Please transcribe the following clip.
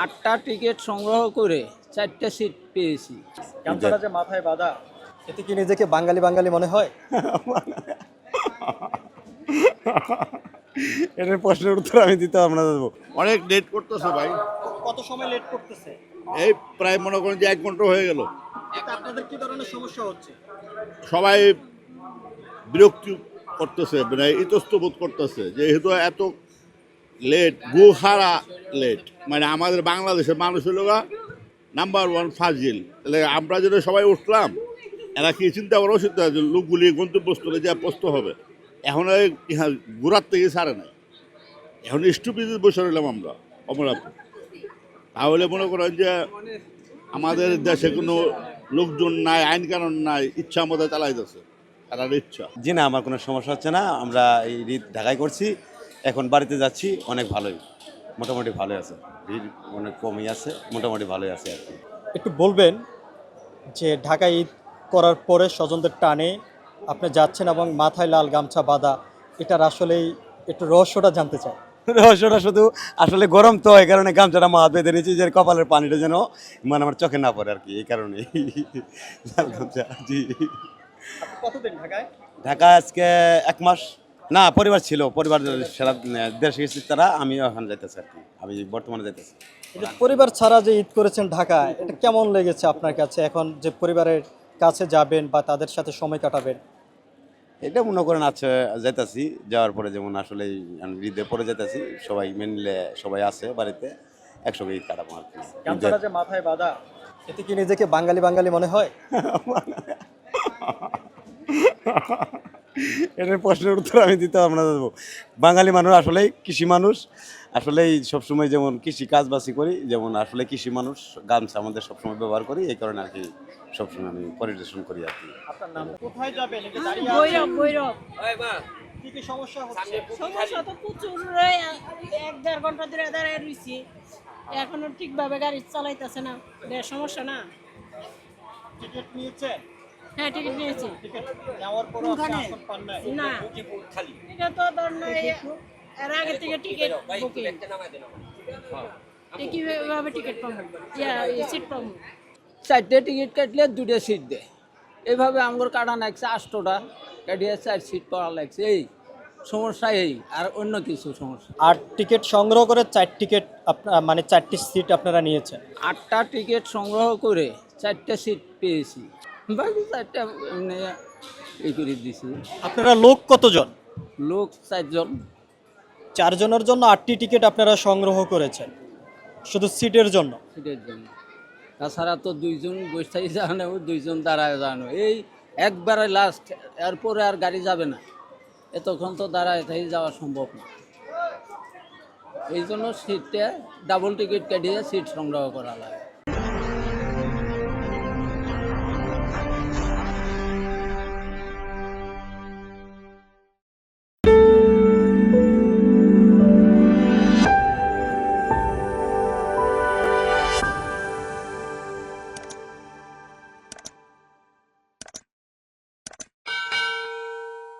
8টা ticket সংগ্রহ করে 4টে seat পেয়েছি। গামছাটা যে মাথায় বাঁধা, এতে কি নিজেকে বাঙালি বাঙালি মনে হয়? এটার প্রশ্নের উত্তর আমি দিতে আমরা দেবো। অনেক লেট করতেছে ভাই। কত সময় লেট করতেছে? এই প্রায় মনে করেন যে 1 ঘন্টা হয়ে গেল। এতে আপনাদের কি ধরনের সমস্যা হচ্ছে? সবাই বিরক্তি করতেছে, মানে ইতস্তত করতেছে, যেহেতু এত লেট, গুহারা লেট। মানে আমাদের বাংলাদেশের মানুষ হলো নাম্বার 1 ফাজিল। তাহলে আমরা যেটা সবাই উঠলাম, এরা কি চিন্তা করা উচিত যে লোকগুলি গন্তব্যস্থলে যা প্রস্ত হবে। এখন ঘোরার থেকে ছাড়ে নাই, এখন স্টুপিজে বসে রইলাম আমরা অমরাপুর। তাহলে মনে করেন যে আমাদের দেশে কোনো লোকজন নাই, আইন কানুন নাই, ইচ্ছা মতো চালাইতেছে তার ইচ্ছা। জি না, আমার কোনো সমস্যা হচ্ছে না। আমরা এই ঈদ ঢাকায় করছি, এখন বাড়িতে যাচ্ছি। অনেক ভালোই, মোটামুটি ভালোই আছে, ভিড় অনেক কমই আছে, মোটামুটি ভালোই আছে আর কি। একটু বলবেন যে ঢাকায় ঈদ করার পরে স্বজনদের টানে আপনি যাচ্ছেন এবং মাথায় লাল গামছা বাঁধা, এটার আসলেই একটু রহস্যটা জানতে চাই। রহস্যটা শুধু আসলে গরম তো, এই কারণে গামছাটা মাথা বেঁধে নিয়েছি যে কপালের পানিটা যেন মানে আমার চোখে না পড়ে আর কি, এই কারণে লাল গামছা। জি, আপনি কতদিন ঢাকায়? ঢাকা আজকে 1 মাস। না, পরিবার ছিল, পরিবার সারা দেশে গেছি তারা, আমিও এখন যাইতেছি আর কি, আমি বর্তমানে যাইতেছি। এই যে পরিবার ছাড়া যে ঈদ করেছেন ঢাকায়, এটা কেমন লেগেছে আপনার কাছে? এখন যে পরিবারের কাছে যাবেন বা তাদের সাথে সময় কাটাবেন, এটা মনে করেন আছে, যাইতাছি, যাওয়ার পরে যেমন আসলে ঈদে পরে যাইতাছি, সবাই মিললে সবাই আছে বাড়িতে, একসঙ্গে ঈদ কাটাবো আর কি। গামছাটা যে মাথায় বাঁধা, এতে কি নিজেকে বাঙালি বাঙালি মনে হয়? এটার প্রশ্নের উত্তর আমি দিতে আমরা দেবো। বাঙালি মানুষ আসলেই কৃষি মানুষ, আসলেই সবসময় যেমন কৃষি কাজ বাসি করি, যেমন আসলে কৃষি মানুষ, গামছা আমাদের সবসময় ব্যবহার করি, এই কারণে আর কি সবসময় আমি পরিবেশন করি আর কি। আপনার নাম? কোথায় যাবেন? এই যে দাঁড়িয়ে ভৈরব আছেন, ভৈরব কি কি সমস্যা হচ্ছে? সমস্যা তো প্রচুর। 1-1.5 ঘন্টা ধরে দাঁড়ায় রয়েছি, এখনো ঠিকভাবে গাড়ি চালাইতেছে না। বেশ সমস্যা না। টিকিট নিয়েছেন? হ্যাঁ, টিকিট নিয়েছি। টিকিট নেওয়ার পরও আপনি আসন পান নাই? না, এটা তো ধরুন এর আগে থেকে টিকিট বুকিং, কিভাবে টিকিট পাবো, সিট পাবো? 4টে টিকিট কাটলে 2টে সিট দেয়। এইভাবে আমার কাটা লাগছে 8টা, কাটিয়ে 4 সিট পাওয়া লাগছে। এই সমস্যা, এই আর অন্য কিছু সমস্যা। আর টিকিট সংগ্রহ করে 4 টিকিট মানে 4টি সিট আপনারা নিয়েছেন। 8টা টিকিট সংগ্রহ করে 4টে সিট পেয়েছি, বাকি 4টে এমনি এই করে দিছি। আপনারা লোক কতজন? লোক 4 জন। 4 জনের জন্য 8টি টিকিট আপনারা সংগ্রহ করেছেন শুধু সিটের জন্য। সিটের জন্য। তাছাড়া তো 2 জন বসে জানো, 2 জন দাঁড়ায় জানো, এই একবারে লাস্ট, এরপরে আর গাড়ি যাবে না, এতক্ষণ তো দাঁড়ায় থেকে যাওয়া সম্ভব না। এই জন্য সিটটা ডাবল টিকিট কাটিয়ে সিট সংগ্রহ করা লাগে।